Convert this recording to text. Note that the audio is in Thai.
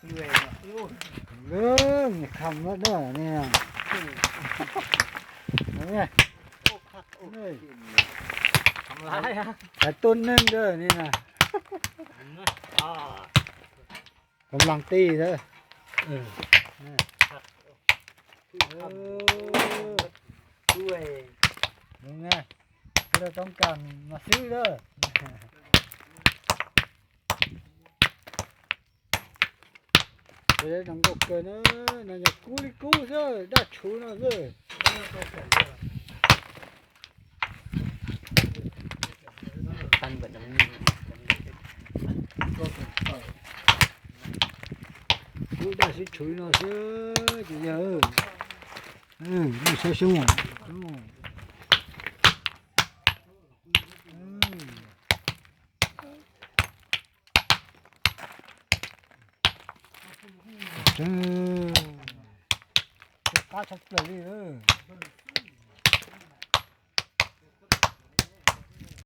người lớn khăm nó đó nè nè đâyทำร้ายฮะ แต่ต้นนึงเด้อนี่นะ อ๋อก ำลังตีเด้อ ด้วย นี่ไงเราต้องการมาซื้อเด้อเดี๋ยวน้องก็เกินนะนั่นจะกู้ลิกู้เด้อได้ชูนะเด้อ ตันแบบนั้น chú đã sẽ chửi nó chứ chỉ giờ nó sẽ xuống cá chắc lấy đi